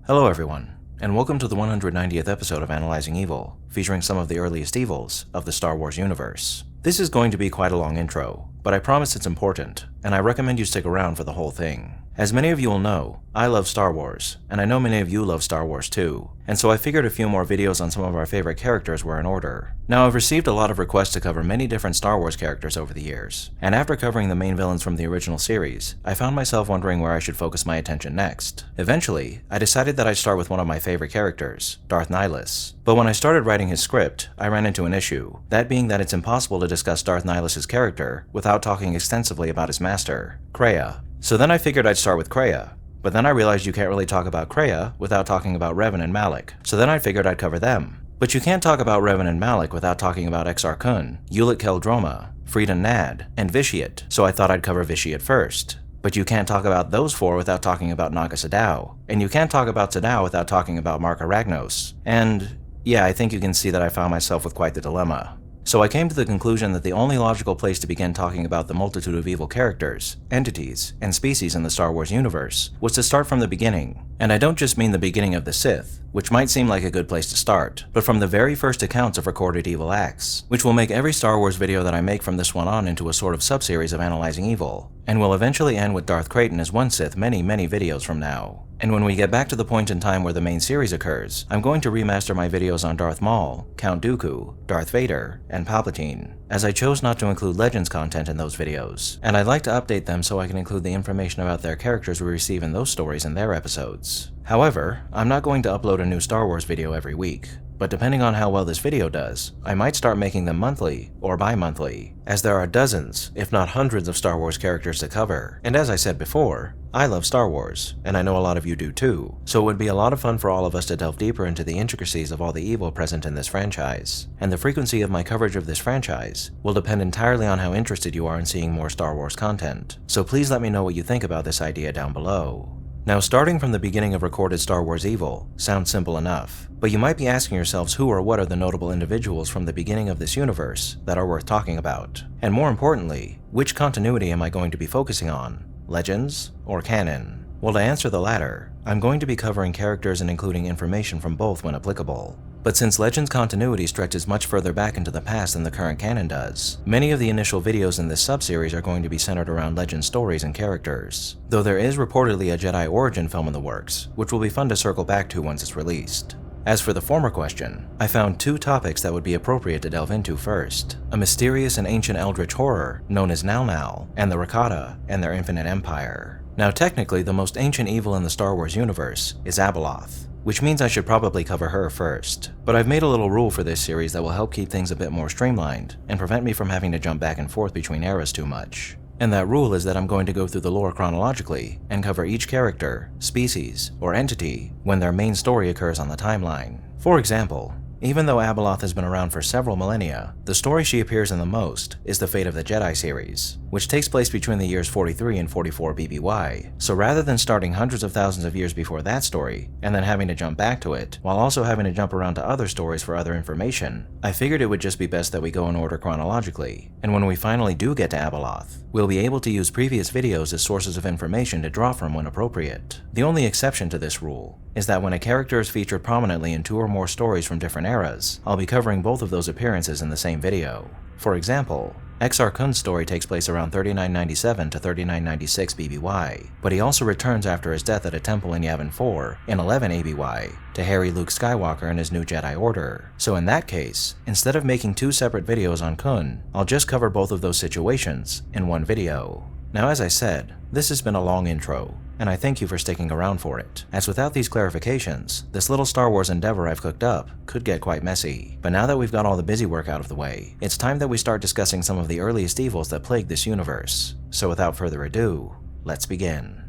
Hello everyone, and welcome to the 190th episode of Analyzing Evil, featuring some of the earliest evils of the Star Wars universe. This is going to be quite a long intro, but I promise it's important, and I recommend you stick around for the whole thing. As many of you will know, I love Star Wars, and I know many of you love Star Wars too, and so I figured a few more videos on some of our favorite characters were in order. Now, I've received a lot of requests to cover many different Star Wars characters over the years, and after covering the main villains from the original series, I found myself wondering where I should focus my attention next. Eventually, I decided that I'd start with one of my favorite characters, Darth Nihilus. But when I started writing his script, I ran into an issue, that being that it's impossible to discuss Darth Nihilus' character without talking extensively about his master, Kreia. So then I figured I'd start with Kreia. But then I realized you can't really talk about Kreia without talking about Revan and Malak, so then I figured I'd cover them. But you can't talk about Revan and Malak without talking about Exar Kun, Ulic Qel-Droma, Freedon Nad, and Vitiate, so I thought I'd cover Vitiate first. But you can't talk about those four without talking about Naga Sadow, and you can't talk about Sadow without talking about Marka Ragnos, and yeah, I think you can see that I found myself with quite the dilemma. So I came to the conclusion that the only logical place to begin talking about the multitude of evil characters, entities, and species in the Star Wars universe was to start from the beginning. And I don't just mean the beginning of the Sith, which might seem like a good place to start, but from the very first accounts of recorded evil acts, which will make every Star Wars video that I make from this one on into a sort of sub-series of analyzing evil, and will eventually end with Darth Krayt as one Sith many videos from now. And when we get back to the point in time where the main series occurs, I'm going to remaster my videos on Darth Maul, Count Dooku, Darth Vader, and Palpatine, as I chose not to include Legends content in those videos, and I'd like to update them so I can include the information about their characters we receive in those stories in their episodes. However, I'm not going to upload a new Star Wars video every week, but depending on how well this video does, I might start making them monthly or bi-monthly, as there are dozens, if not hundreds of Star Wars characters to cover. And as I said before, I love Star Wars, and I know a lot of you do too, so it would be a lot of fun for all of us to delve deeper into the intricacies of all the evil present in this franchise. And the frequency of my coverage of this franchise will depend entirely on how interested you are in seeing more Star Wars content, so please let me know what you think about this idea down below. Now, starting from the beginning of recorded Star Wars evil sounds simple enough, but you might be asking yourselves who or what are the notable individuals from the beginning of this universe that are worth talking about? And more importantly, which continuity am I going to be focusing on? Legends or canon? Well, to answer the latter, I'm going to be covering characters and including information from both when applicable. But since Legends continuity stretches much further back into the past than the current canon does, many of the initial videos in this sub-series are going to be centered around Legend stories and characters, though there is reportedly a Jedi origin film in the works, which will be fun to circle back to once it's released. As for the former question, I found two topics that would be appropriate to delve into first: a mysterious and ancient eldritch horror known as Mnggal-Mnggal, and the Rakata and their infinite empire. Now, technically, the most ancient evil in the Star Wars universe is Abeloth, which means I should probably cover her first. But I've made a little rule for this series that will help keep things a bit more streamlined and prevent me from having to jump back and forth between eras too much. And that rule is that I'm going to go through the lore chronologically and cover each character, species, or entity when their main story occurs on the timeline. For example, even though Abeloth has been around for several millennia, the story she appears in the most is the Fate of the Jedi series, which takes place between the years 43 and 44 BBY. So rather than starting hundreds of thousands of years before that story, and then having to jump back to it, while also having to jump around to other stories for other information, I figured it would just be best that we go in order chronologically, and when we finally do get to Abeloth, we'll be able to use previous videos as sources of information to draw from when appropriate. The only exception to this rule is that when a character is featured prominently in two or more stories from different eras, I'll be covering both of those appearances in the same video. For example, Exar Kun's story takes place around 3997 to 3996 BBY, but he also returns after his death at a temple in Yavin 4 in 11 ABY to harry Luke Skywalker and his new Jedi Order. So in that case, instead of making two separate videos on Kun, I'll just cover both of those situations in one video. Now, as I said, this has been a long intro, and I thank you for sticking around for it, as without these clarifications, this little Star Wars endeavor I've cooked up could get quite messy. But now that we've got all the busy work out of the way, it's time that we start discussing some of the earliest evils that plague this universe. So without further ado, let's begin.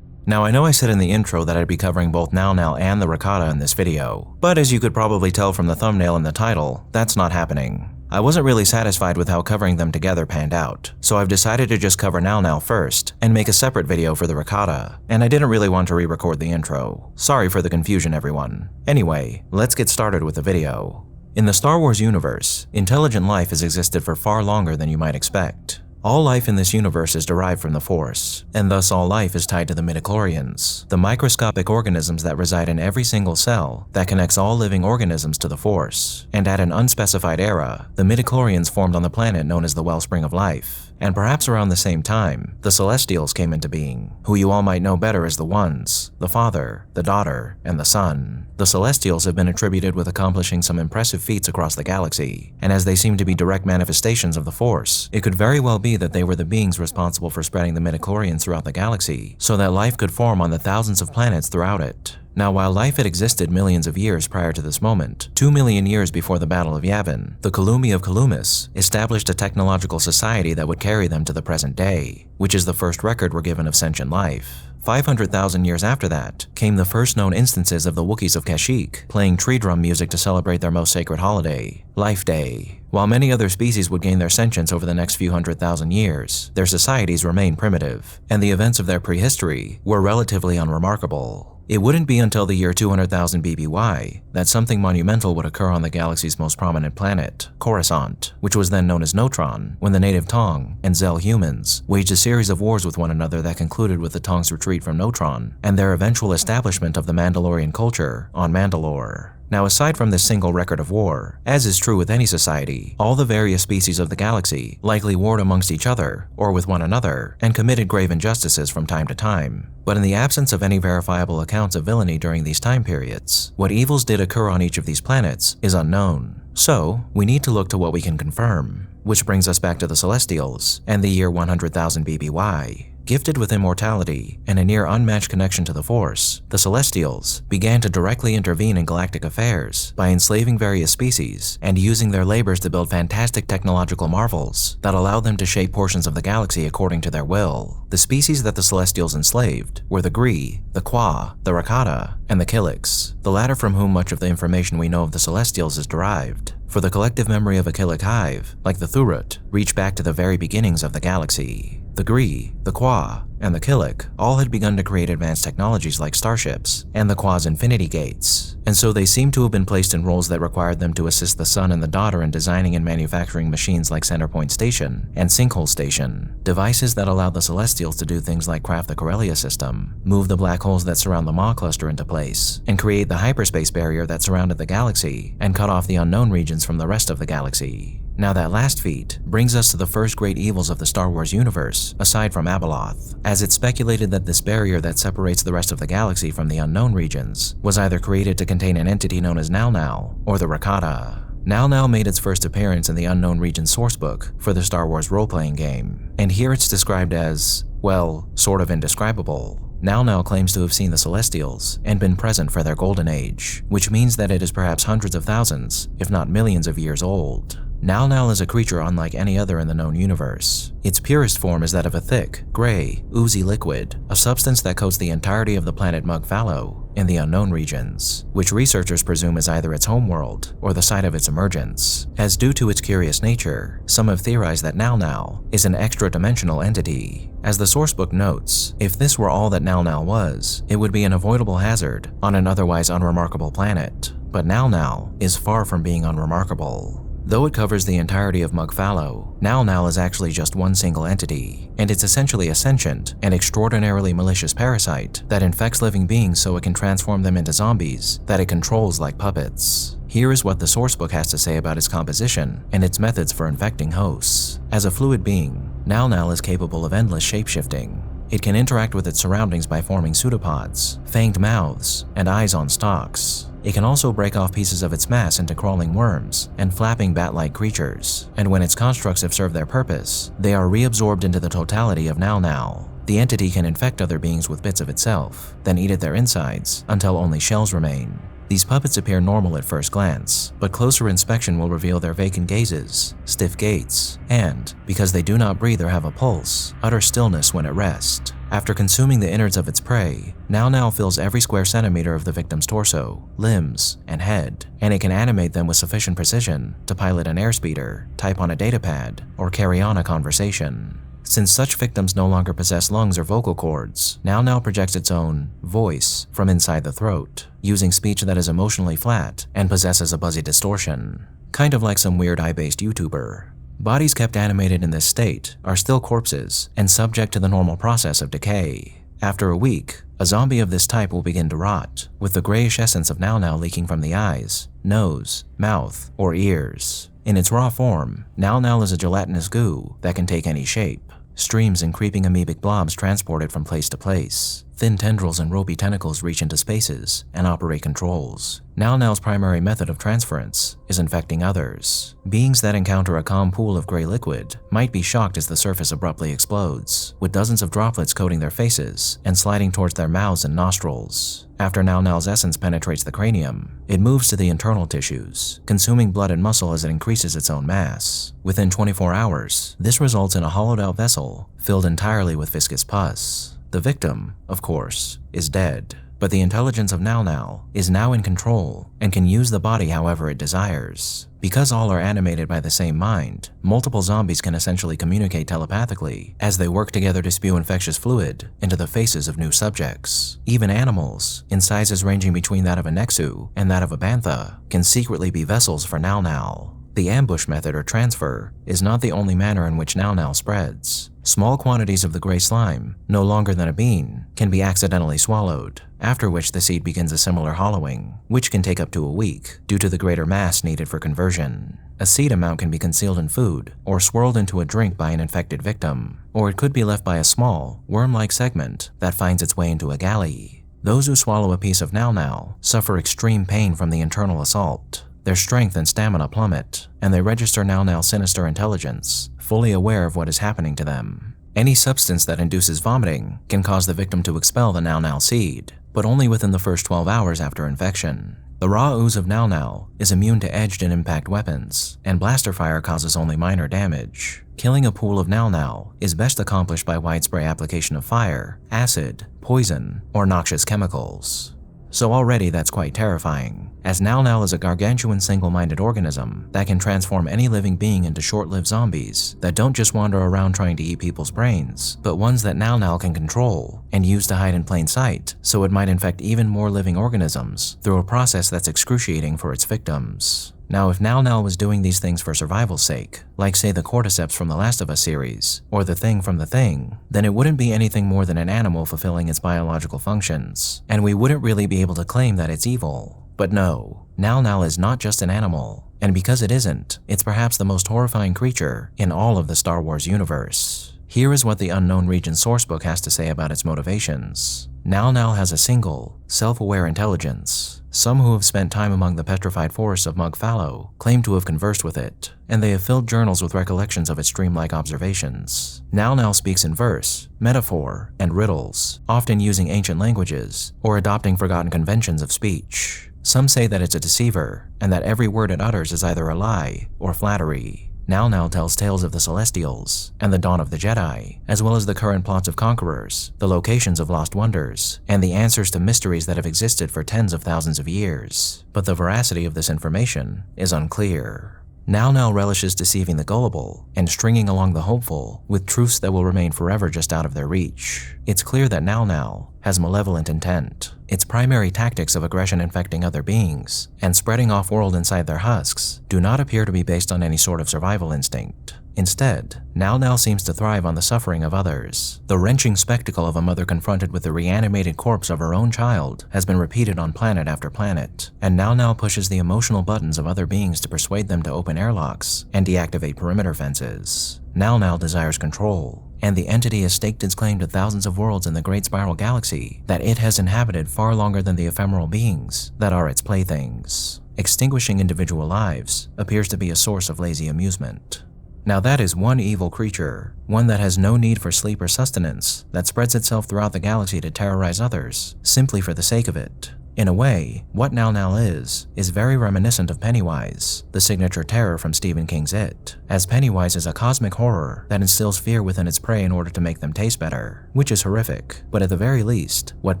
Now, I know I said in the intro that I'd be covering both Mnggal-Mnggal and the Rakata in this video, but as you could probably tell from the thumbnail and the title, that's not happening. I wasn't really satisfied with how covering them together panned out, so I've decided to just cover Mnggal-Mnggal first and make a separate video for the Rakata, and I didn't really want to re-record the intro. Sorry for the confusion, everyone. Anyway, let's get started with the video. In the Star Wars universe, intelligent life has existed for far longer than you might expect. All life in this universe is derived from the Force, and thus all life is tied to the midichlorians, the microscopic organisms that reside in every single cell that connects all living organisms to the Force. And at an unspecified era, the midichlorians formed on the planet known as the wellspring of life. And perhaps around the same time, the Celestials came into being, who you all might know better as the Ones, the Father, the Daughter, and the Son. The Celestials have been attributed with accomplishing some impressive feats across the galaxy, and as they seem to be direct manifestations of the Force, it could very well be that they were the beings responsible for spreading the midichlorians throughout the galaxy, so that life could form on the thousands of planets throughout it. Now, while life had existed millions of years prior to this moment, 2 million years before the Battle of Yavin, the Kalumi of Kalumis established a technological society that would carry them to the present day, which is the first record we're given of sentient life. 500,000 years after that came the first known instances of the Wookiees of Kashyyyk playing tree drum music to celebrate their most sacred holiday, Life Day. While many other species would gain their sentience over the next few 100,000 years, their societies remained primitive, and the events of their prehistory were relatively unremarkable. It wouldn't be until the year 200,000 BBY that something monumental would occur on the galaxy's most prominent planet, Coruscant, which was then known as Notron, when the native Tong and Zell humans waged a series of wars with one another that concluded with the Tong's retreat from Notron and their eventual establishment of the Mandalorian culture on Mandalore. Now, aside from this single record of war, as is true with any society, all the various species of the galaxy likely warred amongst each other or with one another and committed grave injustices from time to time. But in the absence of any verifiable accounts of villainy during these time periods, what evils did occur on each of these planets is unknown. So, we need to look to what we can confirm, which brings us back to the Celestials and the year 100,000 BBY. Gifted with immortality and a near unmatched connection to the Force, the Celestials began to directly intervene in galactic affairs by enslaving various species and using their labors to build fantastic technological marvels that allowed them to shape portions of the galaxy according to their will. The species that the Celestials enslaved were the Gree, the Qua, the Rakata, and the Killiks, the latter from whom much of the information we know of the Celestials is derived. For the collective memory of a Killik hive, like the Thurut, reached back to the very beginnings of the galaxy. The Gree, the Qua, and the Killik all had begun to create advanced technologies like starships and the Qua's infinity gates, and so they seem to have been placed in roles that required them to assist the Son and the Daughter in designing and manufacturing machines like Centerpoint Station and Sinkhole Station, devices that allowed the Celestials to do things like craft the Corellia system, move the black holes that surround the Maw cluster into place, and create the hyperspace barrier that surrounded the galaxy and cut off the unknown regions from the rest of the galaxy. Now that last feat brings us to the first great evils of the Star Wars universe, aside from Abeloth, as it's speculated that this barrier that separates the rest of the galaxy from the unknown regions was either created to contain an entity known as Nal-Nal or the Rakata. Nal-Nal made its first appearance in the Unknown Regions sourcebook for the Star Wars role-playing game, and here it's described as, well, sort of indescribable. Nal-Nal claims to have seen the Celestials and been present for their golden age, which means that it is perhaps hundreds of thousands, if not millions of years old. Nal-Nal is a creature unlike any other in the known universe. Its purest form is that of a thick, gray, oozy liquid, a substance that coats the entirety of the planet Mnggal-Mnggal in the Unknown Regions, which researchers presume is either its homeworld or the site of its emergence. As due to its curious nature, some have theorized that Nal-Nal is an extra-dimensional entity. As the sourcebook notes, if this were all that Nal-Nal was, it would be an avoidable hazard on an otherwise unremarkable planet. But Nal-Nal is far from being unremarkable. Though it covers the entirety of Mngall-Mnggal, Nal-Nal is actually just one single entity, and it's essentially a sentient and extraordinarily malicious parasite that infects living beings so it can transform them into zombies that it controls like puppets. Here is what the sourcebook has to say about its composition and its methods for infecting hosts. As a fluid being, Nal-Nal is capable of endless shapeshifting. It can interact with its surroundings by forming pseudopods, fanged mouths, and eyes on stalks. It can also break off pieces of its mass into crawling worms and flapping bat-like creatures, and when its constructs have served their purpose, they are reabsorbed into the totality of Nal-Nal. The entity can infect other beings with bits of itself, then eat at their insides until only shells remain. These puppets appear normal at first glance, but closer inspection will reveal their vacant gazes, stiff gaits, and, because they do not breathe or have a pulse, utter stillness when at rest. After consuming the innards of its prey, Nal-Nal fills every square centimeter of the victim's torso, limbs, and head, and it can animate them with sufficient precision to pilot an airspeeder, type on a datapad, or carry on a conversation. Since such victims no longer possess lungs or vocal cords, Nal-Nal projects its own voice from inside the throat, using speech that is emotionally flat and possesses a buzzy distortion, kind of like some weird eye-based YouTuber. Bodies kept animated in this state are still corpses and subject to the normal process of decay. After a week, a zombie of this type will begin to rot, with the grayish essence of Nao-Nao leaking from the eyes, nose, mouth, or ears. In its raw form, Nao-Nao is a gelatinous goo that can take any shape. Streams and creeping amoebic blobs transport it from place to place. Thin tendrils and ropey tentacles reach into spaces and operate controls. Nao-Nao's primary method of transference is infecting others. Beings that encounter a calm pool of gray liquid might be shocked as the surface abruptly explodes, with dozens of droplets coating their faces and sliding towards their mouths and nostrils. After Nao-Nao's essence penetrates the cranium, it moves to the internal tissues, consuming blood and muscle as it increases its own mass. Within 24 hours, this results in a hollowed-out vessel filled entirely with viscous pus. The victim, of course, is dead, but the intelligence of Nao-Nao is now in control and can use the body however it desires. Because all are animated by the same mind, multiple zombies can essentially communicate telepathically as they work together to spew infectious fluid into the faces of new subjects. Even animals, in sizes ranging between that of a Nexu and that of a Bantha, can secretly be vessels for Nao-Nao. The ambush method or transfer is not the only manner in which Nao-Nao spreads. Small quantities of the gray slime, no longer than a bean, can be accidentally swallowed, after which the seed begins a similar hollowing, which can take up to a week due to the greater mass needed for conversion. A seed amount can be concealed in food or swirled into a drink by an infected victim, or it could be left by a small, worm-like segment that finds its way into a galley. Those who swallow a piece of Nao-Nao suffer extreme pain from the internal assault. Their strength and stamina plummet, and they register Nao-Nao's sinister intelligence, fully aware of what is happening to them. Any substance that induces vomiting can cause the victim to expel the Nao-Nao seed, but only within the first 12 hours after infection. The raw ooze of Nao-Nao is immune to edged and impact weapons, and blaster fire causes only minor damage. Killing a pool of Nao-Nao is best accomplished by widespread application of fire, acid, poison, or noxious chemicals. So already that's quite terrifying, as Nao-Nao is a gargantuan single-minded organism that can transform any living being into short-lived zombies that don't just wander around trying to eat people's brains, but ones that Nao-Nao can control and use to hide in plain sight, so it might infect even more living organisms through a process that's excruciating for its victims. Now, if Nao-Nao was doing these things for survival's sake, like say the cordyceps from the Last of Us series, or the Thing from The Thing, then it wouldn't be anything more than an animal fulfilling its biological functions, and we wouldn't really be able to claim that it's evil. But no, Nao-Nao is not just an animal, and because it isn't, it's perhaps the most horrifying creature in all of the Star Wars universe. Here is what the Unknown Region sourcebook has to say about its motivations. Nao-Nao has a single, self-aware intelligence. Some who have spent time among the petrified forests of Mnggal-Mnggal claim to have conversed with it, and they have filled journals with recollections of its dreamlike observations. Nao-Nao speaks in verse, metaphor, and riddles, often using ancient languages or adopting forgotten conventions of speech. Some say that it's a deceiver, and that every word it utters is either a lie or flattery. Nao-Nao tells tales of the Celestials and the dawn of the Jedi, as well as the current plots of conquerors, the locations of lost wonders, and the answers to mysteries that have existed for tens of thousands of years. But the veracity of this information is unclear. Nao-Nao relishes deceiving the gullible and stringing along the hopeful with truths that will remain forever just out of their reach. It's clear that Nao-Nao has malevolent intent. Its primary tactics of aggression infecting other beings and spreading off-world inside their husks do not appear to be based on any sort of survival instinct. Instead, Nao-Nao seems to thrive on the suffering of others. The wrenching spectacle of a mother confronted with the reanimated corpse of her own child has been repeated on planet after planet, and Nao-Nao pushes the emotional buttons of other beings to persuade them to open airlocks and deactivate perimeter fences. Nao-Nao desires control, and the entity has staked its claim to thousands of worlds in the Great Spiral Galaxy that it has inhabited far longer than the ephemeral beings that are its playthings. Extinguishing individual lives appears to be a source of lazy amusement. Now that is one evil creature, one that has no need for sleep or sustenance, that spreads itself throughout the galaxy to terrorize others, simply for the sake of it. In a way, what Nao-Nao is very reminiscent of Pennywise, the signature terror from Stephen King's It, as Pennywise is a cosmic horror that instills fear within its prey in order to make them taste better, which is horrific, but at the very least, what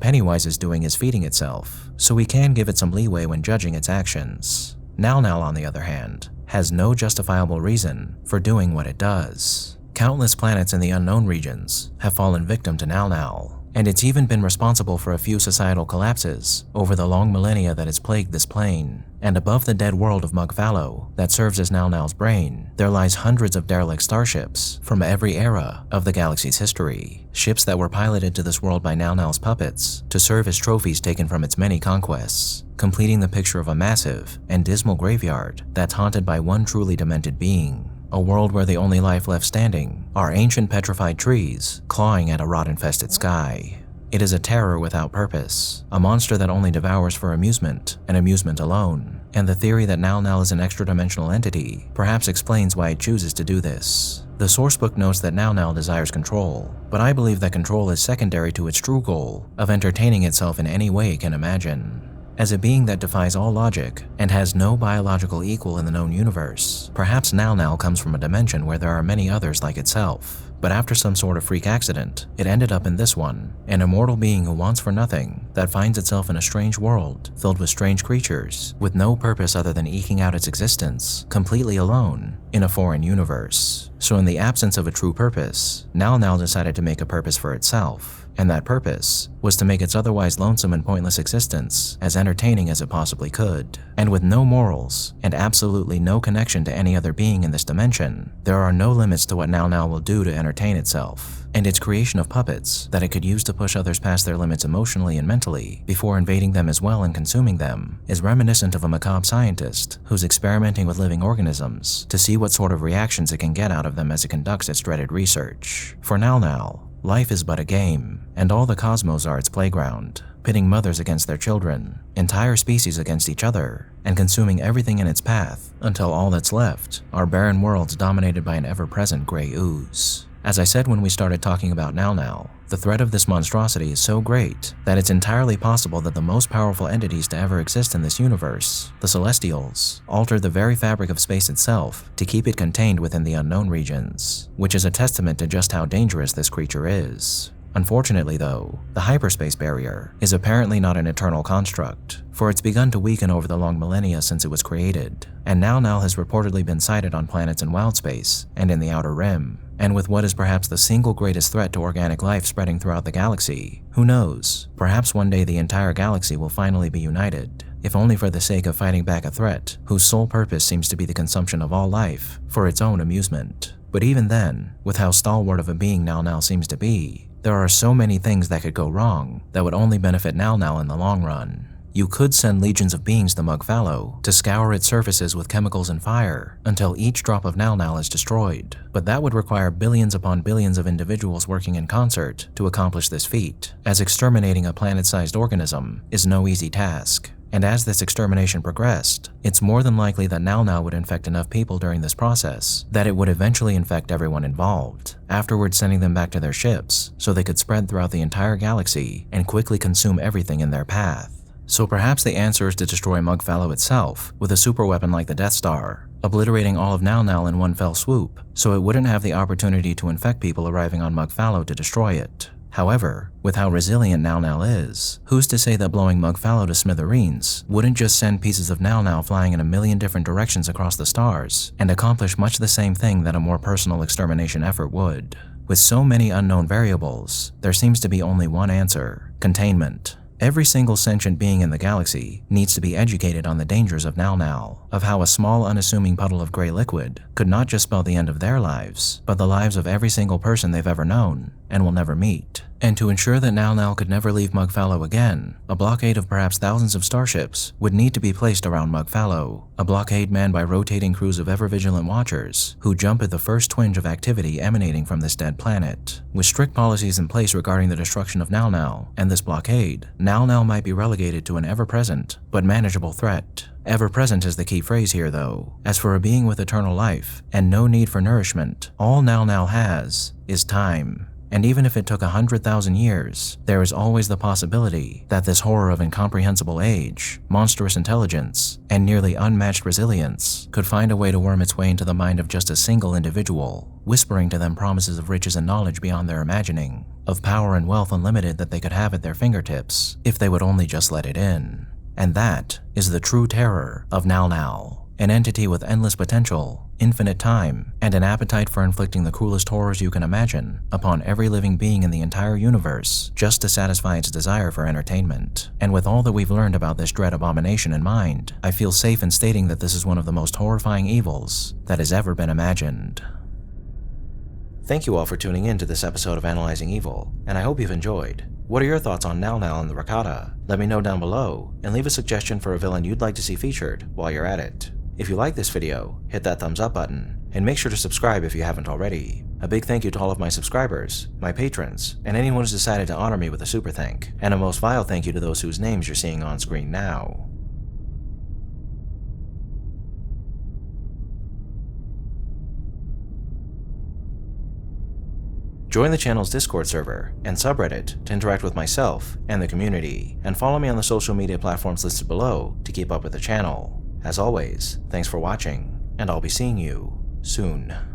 Pennywise is doing is feeding itself, so we can give it some leeway when judging its actions. Nao-Nao, on the other hand, has no justifiable reason for doing what it does. Countless planets in the unknown regions have fallen victim to Nao-Nao. and it's even been responsible for a few societal collapses over the long millennia that has plagued this plane. And above the dead world of Mnggal-Mnggal that serves as Nal-Nal's brain, there lies hundreds of derelict starships from every era of the galaxy's history. Ships that were piloted to this world by Nal-Nal's puppets to serve as trophies taken from its many conquests, completing the picture of a massive and dismal graveyard that's haunted by one truly demented being. A world where the only life left standing are ancient petrified trees clawing at a rot-infested sky. It is a terror without purpose, a monster that only devours for amusement and amusement alone, and the theory that Nal-Nal is an extra-dimensional entity perhaps explains why it chooses to do this. The sourcebook notes that Nal-Nal desires control, but I believe that control is secondary to its true goal of entertaining itself in any way it can imagine. As a being that defies all logic and has no biological equal in the known universe, perhaps Nal-Nal comes from a dimension where there are many others like itself. But after some sort of freak accident, it ended up in this one, an immortal being who wants for nothing, that finds itself in a strange world filled with strange creatures, with no purpose other than eking out its existence, completely alone, in a foreign universe. So in the absence of a true purpose, Nal-Nal decided to make a purpose for itself. And that purpose was to make its otherwise lonesome and pointless existence as entertaining as it possibly could. And with no morals and absolutely no connection to any other being in this dimension, there are no limits to what Nal-Nal will do to entertain itself. And its creation of puppets that it could use to push others past their limits emotionally and mentally before invading them as well and consuming them is reminiscent of a macabre scientist who's experimenting with living organisms to see what sort of reactions it can get out of them as it conducts its dreaded research. For Nal-Nal, life is but a game, and all the cosmos are its playground, pitting mothers against their children, entire species against each other, and consuming everything in its path until all that's left are barren worlds dominated by an ever-present gray ooze. As I said when we started talking about Nal-Nal, the threat of this monstrosity is so great that it's entirely possible that the most powerful entities to ever exist in this universe, the Celestials, altered the very fabric of space itself to keep it contained within the unknown regions, which is a testament to just how dangerous this creature is. Unfortunately though, the hyperspace barrier is apparently not an eternal construct, for it's begun to weaken over the long millennia since it was created, and Nal-Nal has reportedly been sighted on planets in wild space and in the Outer Rim. And with what is perhaps the single greatest threat to organic life spreading throughout the galaxy, who knows, perhaps one day the entire galaxy will finally be united, if only for the sake of fighting back a threat whose sole purpose seems to be the consumption of all life for its own amusement. But even then, with how stalwart of a being Nal-Nal seems to be, there are so many things that could go wrong that would only benefit Nal-Nal in the long run. You could send legions of beings to Mnggal-Mnggal to scour its surfaces with chemicals and fire until each drop of Nal-Nal is destroyed, but that would require billions upon billions of individuals working in concert to accomplish this feat, as exterminating a planet-sized organism is no easy task. And as this extermination progressed, it's more than likely that Nal-Nal would infect enough people during this process that it would eventually infect everyone involved, afterwards sending them back to their ships so they could spread throughout the entire galaxy and quickly consume everything in their path. So perhaps the answer is to destroy Mnggal-Mnggal itself with a superweapon like the Death Star, obliterating all of Nal-Nal in one fell swoop, so it wouldn't have the opportunity to infect people arriving on Mnggal-Mnggal to destroy it. However, with how resilient Nal-Nal is, who's to say that blowing Mnggal-Mngal to smithereens wouldn't just send pieces of Nal-Nal flying in a million different directions across the stars and accomplish much the same thing that a more personal extermination effort would. With so many unknown variables, there seems to be only one answer: containment. Every single sentient being in the galaxy needs to be educated on the dangers of Nal-Nal, of how a small unassuming puddle of gray liquid could not just spell the end of their lives, but the lives of every single person they've ever known and will never meet. And to ensure that Nal-Nal could never leave Mnggal-Mnggal again, a blockade of perhaps thousands of starships would need to be placed around Mnggal-Mnggal, a blockade manned by rotating crews of ever-vigilant watchers who jump at the first twinge of activity emanating from this dead planet. With strict policies in place regarding the destruction of Nal-Nal and this blockade, Nal-Nal might be relegated to an ever-present but manageable threat. Ever-present is the key phrase here though, as for a being with eternal life and no need for nourishment, all Nal-Nal has is time. And even if it took 100,000 years, there is always the possibility that this horror of incomprehensible age, monstrous intelligence, and nearly unmatched resilience could find a way to worm its way into the mind of just a single individual, whispering to them promises of riches and knowledge beyond their imagining, of power and wealth unlimited that they could have at their fingertips if they would only just let it in. And that is the true terror of Nal-Nal. an entity with endless potential, infinite time, and an appetite for inflicting the cruelest horrors you can imagine upon every living being in the entire universe just to satisfy its desire for entertainment. And with all that we've learned about this dread abomination in mind, I feel safe in stating that this is one of the most horrifying evils that has ever been imagined. Thank you all for tuning in to this episode of Analyzing Evil, and I hope you've enjoyed. What are your thoughts on Nal and the Rakata? Let me know down below, and leave a suggestion for a villain you'd like to see featured while you're at it. If you like this video, hit that thumbs up button, and make sure to subscribe if you haven't already. A big thank you to all of my subscribers, my patrons, and anyone who's decided to honor me with a super thank, and a most vile thank you to those whose names you're seeing on screen now. Join the channel's Discord server and subreddit to interact with myself and the community, and follow me on the social media platforms listed below to keep up with the channel. As always, thanks for watching, and I'll be seeing you soon.